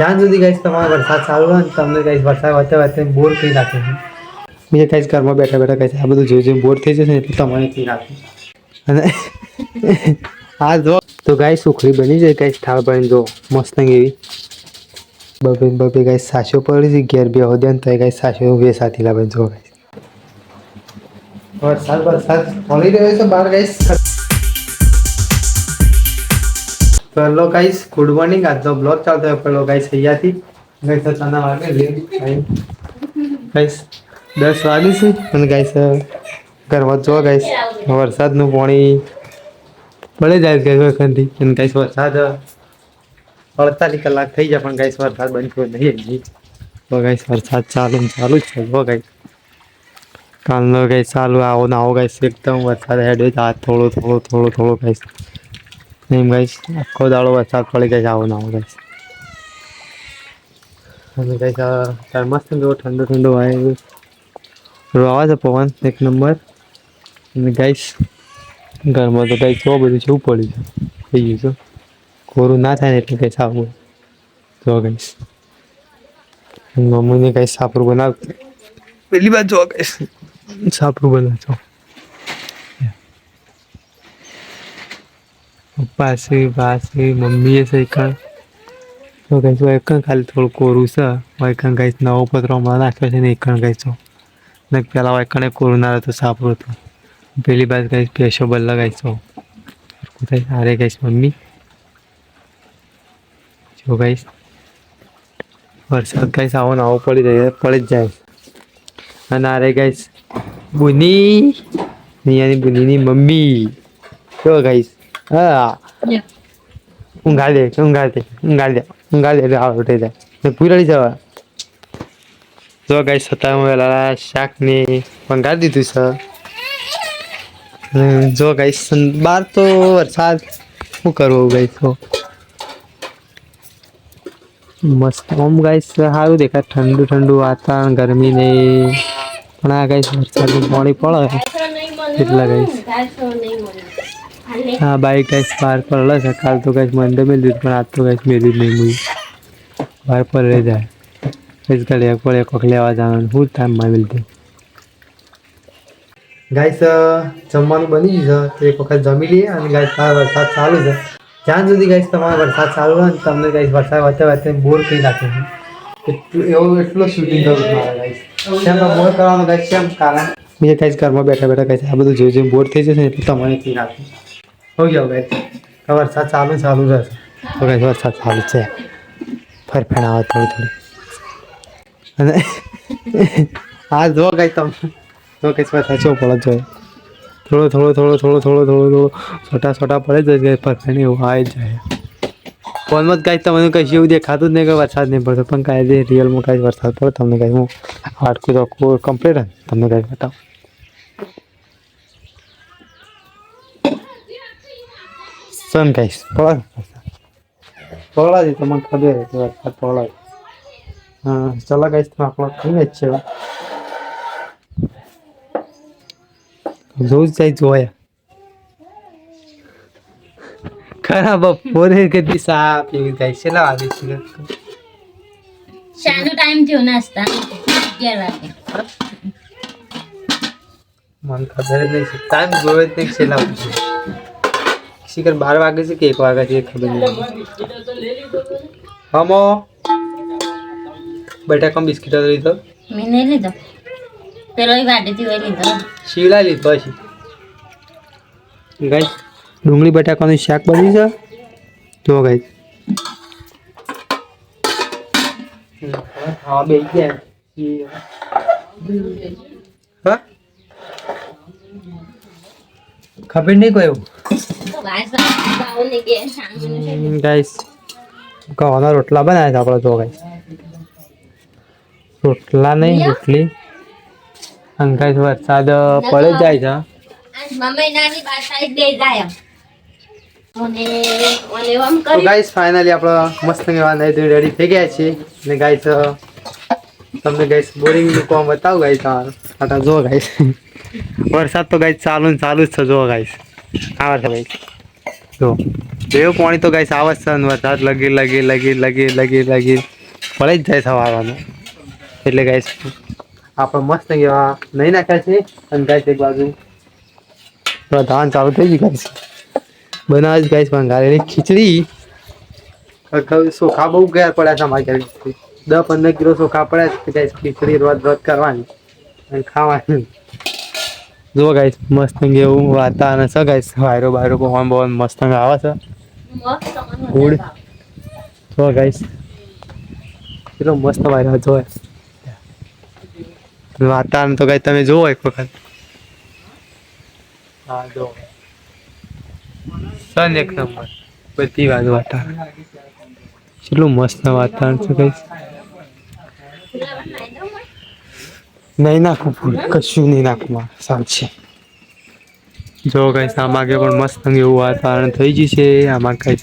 જ્યાં સુધી ગાઈસ તમારો વરસાદ ચાલુ હોય ને તમને ગાઈસ વરસાદ વચ્ચે વચ્ચે બોર કરી નાખે છે. મેં ગાઈસ ઘરમાં બેઠા બેઠા ગાઈસ આ બધું જોઈ બોર થઈ જશે ને એટલે તમારે કરી નાખે. અને હા જો તો ગાઈસ સુખડી બની જાય ગાઈસ થાળ બની જો મસ્ત એવી બબે ગાઈસ સાચો પડી છે ઘેર બે હોદે ને તો ગાઈસ સાચો બે સાથી લાવે જો ગાઈસ વરસાદ પડી રહ્યો છે બહાર ગાઈસ. તો હેલો ગાઈસ ગુડ મોર્નિંગ. આજનો બ્લોગ ચાલતો હોય પેલો ગાઈસ અહીંયાથી ગાઈસ તના વાગે ગાઈસ 10 વાગે છે અને ગાઈસ ઘરમાં જો ગાઈસ વરસાદનું પાણી પડે જાય છે વખતથી અને ગાઈસ વરસાદ 48 કલાક થઈ જાય પણ ગાઈસ વરસાદ બનતો નહીં હજી. તો ગાઈસ વરસાદ ચાલુ જ છે હો ગાઈસ. કાલનો ગાઈસ ચાલુ આવો ને આવો ગાઈસ એકદમ વરસાદ હેડે આ થોડો ગાઈસ નહીં ગાઈસ આખો દાડો વરસાદ પડી ગાઈસ આવો ને આવો ગાઈસ. અને ગાઈસ મસ્ત ઠંડો આવે આવે છે પવન એક નંબર. અને ગાઈસ ઘરમાં તો ગાઈસ બહુ બધું જેવું પડ્યું છે થઈ ગયું છે કોરું ના થાય ને એટલે ગાઈસ આવું જો ગાઈસ મમ્મીને ગાઈસ સાપરું બનાવતી પેલી બાજુ જો ગાઈસ સાપરું બનાવજો પપ્પા છે બા છે મમ્મી છે એકણ તો ગાઈસ એકણ ખાલી થોડું કોરું છે એકણ ગાઈસ નવો પતરો હમણાં નાખ્યો છે ને એકણ ગાઈસ ને પેલા એકણ કોરું ના રહેતું સાપરું હતું પેલી બાજુ ગાઈસ પેશો બદલા ગાઈસ અરે ગાઈસ મમ્મી જો ગાઈસ વરસાદ ગાઈસ આવો ને આવો પડી જ જાય. અને અરે ગાઈસ બુની અહીંયાની બુનીની મમ્મી જો ગાઈસ હા ઊંઘા દે આવ ઉઠી જાય પૂરાડી જવા. જો ગાઈસ હતા વેલા શાક ને પંગાળી દીધું છે. જો ગાઈસ બહાર તો વરસાદ શું કરવું ગાઈસ તો મસ્ત આમ ગાઈસ સારું દેખાય ઠંડુ વાતાવરણ ગરમી નહીં પણ આ ગાઈસ વરસાદનું પાણી પડે એટલા ગાઈસ હા બાઈક ગાઈસ બહાર પડે છે. કાલ તો ગાઈસ મંડે મેં લીધું પણ આજ તો ગાઈસ મેલી જ નહીં મુઈ બહાર પર રહી જાય ગાઈસ ગાડી પડે કોક લેવા જવાનું શું ટાઈમ માં મિલતી. ગાઈસ જમવાનું બની ગયું છે એક વખત જમી લઈએ અને ગાઈસ વરસાદ ચાલુ છે. જ્યાં સુધી ગાઈસ તમારો વરસાદ ચાલુ હોય ને તમને ગાઈસ વરસાદ વચ્ચે બોર કરી નાખે છે એટલો શૂટિંગ કરું મારા ગાઈસ કેમ બોર કરવાનું ગાઈસ કેમ કારણ મેં ગાઈસ ઘરમાં બેઠા બેઠા ગાઈસ આ બધું જોઈ બોર થઈ જશે ને એટલે તમારે કરી નાખે હો ગયો ગાઈસ વરસાદ ચાલુ રહેશે. તો ગાઈસ વરસાદ ચાલુ છે ફરફેણ આવે થોડી અને હા જો ગાઈસ તમે તો ગાઈસ વરસાદ ચો પડે જોઈએ થોડો છોટા પડે જ ફરફેણ એવું આવી જાય. ફોનમાં જ ગાઈસ તમને કશું એવું દેખાતું જ નહીં કે વરસાદ નહીં પડતો પણ કાંઈ રિયલમાં કાંઈ વરસાદ પડે તમને કાંઈ હું હાડકું તો કમ્પ્લીટ ને તમને કાંઈ બતાવું. સન ગાઈસ પગલા જ તમને ખબર છે વરસાદ પગલા હા ચલો ગાઈસ તમે આપણો થઈ જ છે જોઈ જાય જોયા ખરાબ બપોરે કદી સા પીવી જાય છે લા વાગે છે શાનો ટાઈમ થયો નાસ્તા 11 વાગે મન ખબર જ નહીં ટાઈમ જોવે તે છેલા વાગે શિખર 12 વાગે છે કે 1 વાગે છે ખબર નહીં. હમો બેટા કમ બિસ્કિટ લીધો મેં નહીં લીધો પેલો વાડેથી હોય લીધો શીલા લીધો છે ગાઈસ. ડુંગળી બટાકાનું શાક બન્યું છે જો ગાઈસ હા બે ગયા હા ખબર નહીં કોઈ ગાઈસ ઘઉંના રોટલા બનાવ્યા છે આપણે જો ગાઈસ રોટલા નહીં રોટલી અને ગાઈસ વરસાદ પડે જાય છે મમ્મી નાની બાસાઈ દે જાય અને તો ગાઈસ ફાઇનલી આપણો મસ્ત એવા નહીં રેડી થઈ ગયા છે અને ગાઈસ તમને ગાઈસ બોરિંગ કામ બતાવું ગાઈસ આ જો ગાઈસ વરસાદ તો ગાઈસ ચાલુ જ છે જો ગાઈસ આવે છે ગાઈસ જો એવું પાણી તો ગાઈસ આવે છે ને વરસાદ લગી પડે જ જાય સવારવાનું એટલે ગાઈસ આપણે મસ્ત એવા નહીં નાખ્યા છે અને ગાઈસ એક બાજુ ધાન ચાલુ થઈ ગયું ગાઈસ બનાવે છે ગાઈસ ભંગારેલી ખીચડી ચોખા બહુ ગયા પડ્યા છે અમારે ઘરે 10-15 કિલો ચોખા પડ્યા છે ગાઈસ ખીચડી રોજ કરવાની અને ખાવાની જો ગાઈસ મસ્ત એવું વાતાવરણ છે ગાઈસ વાયરો પવન મસ્ત આવે છે ગુડ જો ગાઈસ કેટલો મસ્ત વાયરો જો વાતાવરણ તો ગાઈસ તમે જોવો એક વખત હા જો સન એક નંબર બધી બાજુ વાતાવરણ કેટલું મસ્ત વાતાવરણ છે ગાઈસ નહીં નાખું ફૂલ કશું નહીં નાખું સાચે જો ગાઈસ આમાં કે પણ મસ્ત એવું વાતાવરણ થઈ ગયું છે આમાં ગાઈસ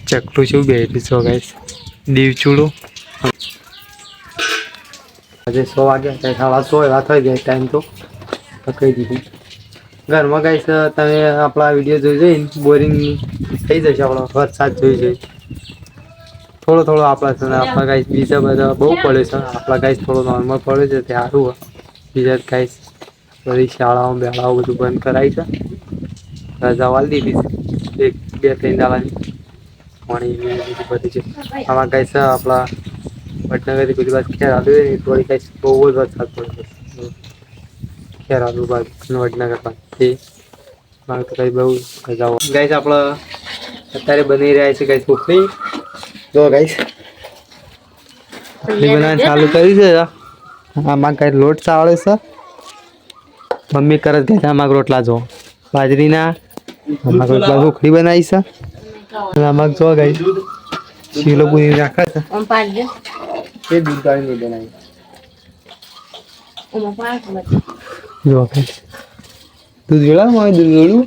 ચકલું શું બેઠું છો ગાઈસ દીવચૂડો આજે 100 વાગ્યા કંઈ 100 એવા થઈ ગયા ટાઈમ તો કહી દીધું ઘરમાં ગાઈસ તમે આપણા વિડીયો જોઈને બોરિંગ થઈ જશે આપણો વરસાદ જોઈ થોડો આપણા ગાઈસ બીજા બધા બહુ પડે છે આપણા ગાઈસ થોડો નોર્મલ પડે છે તે સારું બીજા ગાઈસ બધી શાળાઓ બેળાઓ બધું બંધ કરાવી છે રજા વાળી દીધી 2-3 દાડાની પાણી બધી છે આમાં ગાઈસ આપણા વડનગરથી પેલી બાજુ ખેર આવ્યું થોડી ગાઈસ બહુ જ વરસાદ પડે ખેર આવ્યું બાજુ વડનગર બાજુ તે મારે તો કઈ બહુ રજાઓ ગાઈસ આપણે અત્યારે બની રહ્યા છે ગાઈસ સુખડી જો ગાઈસ બનાવવાનું ચાલુ કર્યું છે આમાં કઈ લોટ ચાવડે છે મમ્મી કરે છે આમાં રોટલા જો બાજરીના આમાં રોટલા સુખડી બનાવી છે અને આમાં જો ગાઈસ શીલો પૂરી નાખે છે એ દૂધ કાઢીને બનાવી જો ગાઈસ દૂધ વેળા માં દૂધ વેળું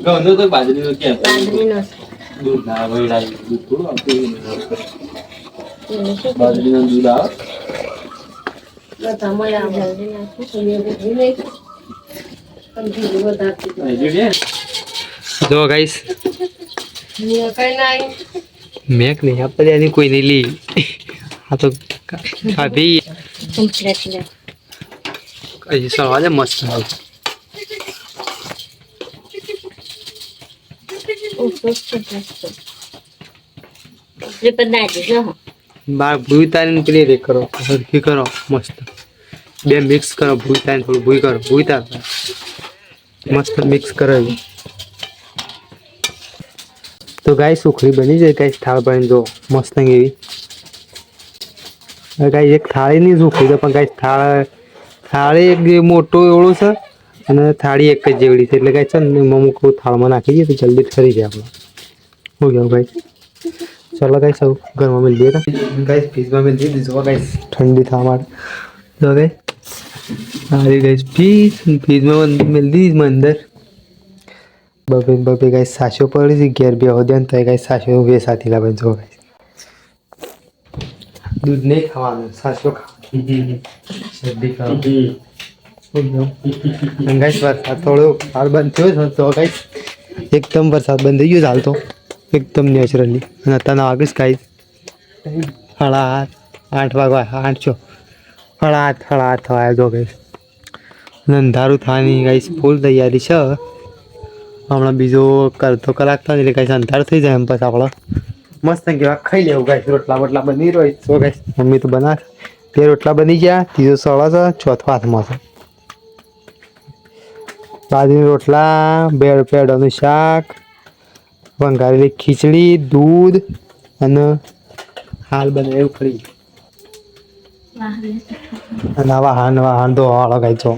ગંધો તો બાજરીનો કે દૂધ ના વેળા દૂધ થોડું આવતું બાજરીનો દૂધ આવે જો ગાઈસ મેક નહીં આપણે એની કોઈ નહીં લી આ તો ખાધી કઈ સવાલે મસ્ત આવે બાર ભૂઈ તારીને પેલી રે કરો હરખી કરો મસ્ત બે મિક્સ કરો ભૂઈ તારીને થોડું ભૂઈ કરો ભૂઈ તાર મસ્ત મિક્સ કરો તો ગાય સુખડી બની જાય ગાય થાળ બની જો મસ્ત એવી ગાય એક થાળી નહીં સુખડી તો પણ ગાય થાળી એક મોટો એવડો છે અને થાળી એક જ જેવડી છે એટલે ગાય છે ને અમુક થાળમાં નાખી દઈએ તો જલ્દી ઠરી જાય આપણે હો ગયો ગાય ચલો ગાય સૌ ઘરમાં મિલ દઈએ ગાય ફ્રીજમાં મિલ દીધી જો ગાય ઠંડી થવા માટે જો ગાય સારી ગાય ફ્રીજમાં મિલ દીધી અંદર બબે ગાય સાચો પડી છે ઘેર બે હોદ્યા ને તો ગાય સાચો બે સાથી લાવે જો ગાય દૂધ નહીં ખાવાનું સાચો ખાવાનું શરદી ખાવાનું ગાઈસ વરસાદ થોડો હાલ બંધ થયો છે તો ગાઈસ એકદમ વરસાદ બંધ થઈ ગયો હાલ તો એકદમ નેચરલી અને અત્યારે આગળ ગાઈસ 8:30 વાગવા 8 થયા જો ગાઈસ અંધારું થવાની ગાઈસ ફૂલ તૈયારી છે હમણાં બીજો કરતો કલાક થાય એટલે ગાઈસ અંધારું થઈ જાય એમ પછી આપણે મસ્ત કેવા ખાઈ લેવું ગાઈસ રોટલા બોટલા બની રહ્યો તો ગાઈસ મમ્મી તો બનાવે 2 રોટલા બની ગયા ત્રીજો સળા છે ચોથો હાથમાં છે બાજરીના રોટલા પેડાનું શાક વંગારેલી ખીચડી દૂધ અને હાલ બનાવ્યું ખરી અને વાહન તો વાળો ગાય છો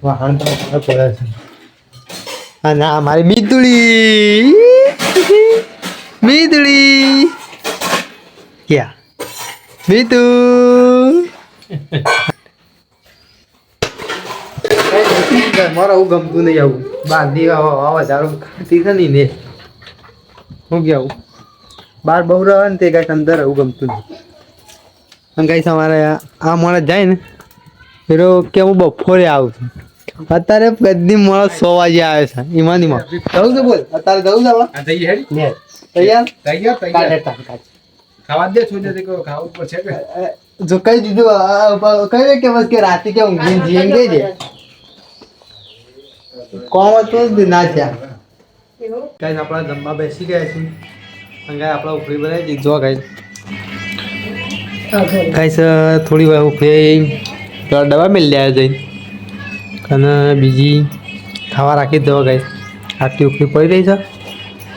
વાહન તો પડે છે અને અમારી મીતુડી ક્યાં મીતુ મારે આવું ગમતું નહીં આવું બહારની વધારો ખાતી છે ને હું કે આવું બહાર બહુ રહે ને તે કાંઈક અંદર આવું ગમતું નહીં અને ગાઈસ અમારે આ માણસ જાય ને પેલો કે હું બપોરે આવું છું અત્યારે બધી માણસ 100 વાગે આવે છે ઈમાનીમાં જવું છે બોલ અત્યારે જવું છે આપણે આ જઈએ હેડ લે તૈયાર તૈયાર કાઢે તૈયાર કાઢ ખાવા દે છોડે તે ખાવું પડશે કે જો કઈ દીધું કઈ કે બસ કે રાતે કે ઊંઘી જીએમ ગઈ છે કોમ હતું જ ના થયા કઈ આપણા જમવા બેસી ગયા છે અને આપણા ઉપરી બનાવી દીધી જો કઈ કઈ થોડી વાર ઉપરી દવા મેળ લે જઈને અને બીજી ખાવા રાખી દો કઈ આટલી ઉપરી પડી રહી છે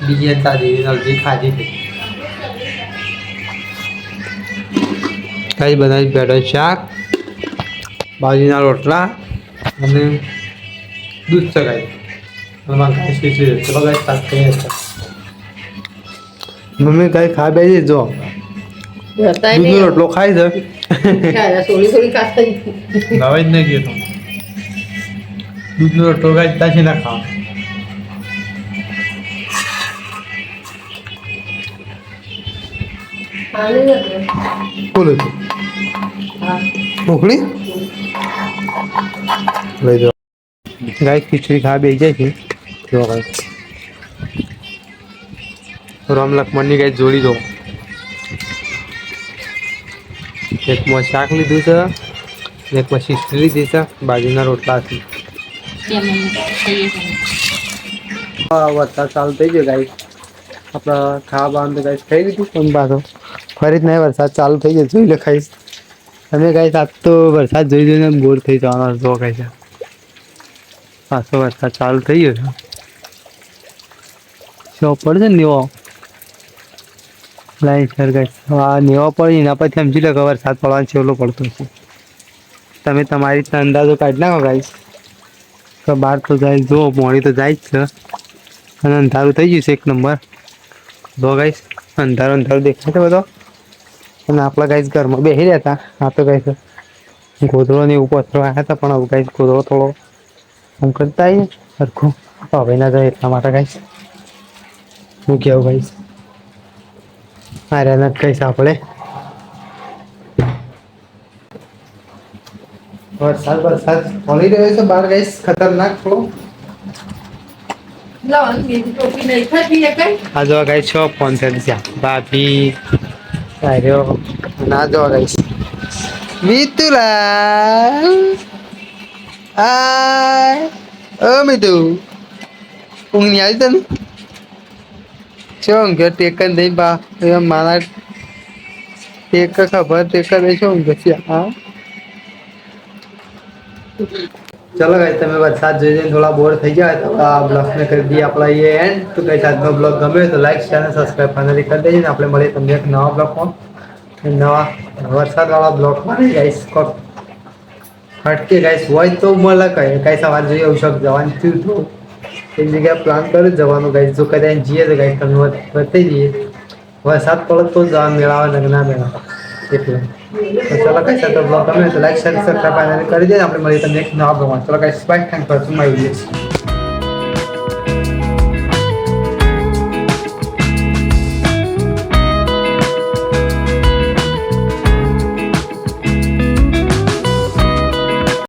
બીજી તાજી નલજી ખાધી હતી કઈ બનાવી બેઠો શાક બાજરીના રોટલા અને દૂધ ચગાવી ચલો ગાય સ્ટાર્ટ કરીએ મમ્મી કઈ ખા બેસી જો દૂધનો રોટલો ખાઈ છે થોડી થોડી કાસ્તા નવાઈ જ નહીં ગયો દૂધનો રોટલો ખાઈ તાછી ના ખાવા બોલો મોકલી લઈ દો ગાય ખીચડી ખા બે જાય છે જો ગાય રામ લક્ષ્મણની ગાય જોડી દો એકમાં શાક લીધું છે એકમાં ખીચડી લીધી છે બાજુના રોટલા છે વરસાદ ચાલુ થઈ ગયો ગાય આપણા ખાવા બાંધ ગાય ખાઈ લીધું પણ પાછો ફરી જ નહીં વરસાદ ચાલુ થઈ ગયો જોઈ લે ખાઈશ તમે ગાય આજ તો વરસાદ જોઈ જોઈને બોર થઈ જવાનો જો ખાય છે પાછો વરસાદ ચાલુ થઈ ગયો છે શો પડશે ને નેવો લાઈન સર ગાય હા નેવો પડી એના પછી સમજી લો કે વરસાદ પડવાનો છેવલો પડતો છે તમે તમારી રીતના અંદાજો કાઢી નાખો ગાઈશ તો બહાર તો જાય જો મોડી તો જાય જ છે અને અંધારું થઈ ગયું છે એક નંબર જો ગાઈશ અંધારું અંધારું દેખાય છે બધો અને આપણા ગાઈસ ઘરમાં બેસી રહ્યા હતા આ તો ગાઈસ ગોધડો ને એવું પથરો આવ્યા હતા પણ હવે ગાઈસ ગોધડો થોડો આમ કરતા આવીએ સરખું હવે ના જાય એટલા માટે ગાઈસ શું કેવું ગાઈસ અરે નથી કહીશ આપણે વરસાદ પડી રહ્યો છે બહાર ગાઈસ ખતરનાક થોડો આ જો ગાઈસ છો ફોન કરી છે ભાભી આર્યો ના જો ગાઈસ મિતુલા આ ઓ મિતુ ઊંઘ નહીં આવી તને શું કે ટેકન દઈ બા મારા ટેક ખબર ટેક દઈ શું પછી હા चलो गाइस તમે વરસાદ જોઈને થોડા બોર થઈ ગયા તો આ બ્લોગને કરી દઈએ આપણા ये एंड તો ગાइस આજનો બ્લોગ ગમે તો લાઈક શેર અને સબસ્ક્રાઇબ ફાઇનલી કરી દેજો ને આપણે મળીએ તમને એક નવા બ્લોગમાં નવા વરસાદવાળા બ્લોગમાં નહીં ગાइस હટકે ગાइस હોય તો મળે કઈ ગાइस સવાર જોઈએ અવસર જવાનું થયું તો એક જગ્યાએ પ્લાન કર્યો જવાનું ગાइस જો કદાચ જઈએ તો ગાइस તમને બતાવી દઈએ વરસાદ પડે તો જવા મેળાવા ના મેળાવા એટલે तो चलो कैसे तो ब्लॉग में तो लाइक शेयर सब्सक्राइब कर दीजिए આપણે મળીએ તમને એક નવા બ્લોગમાં ચલો guys bye thank for my videos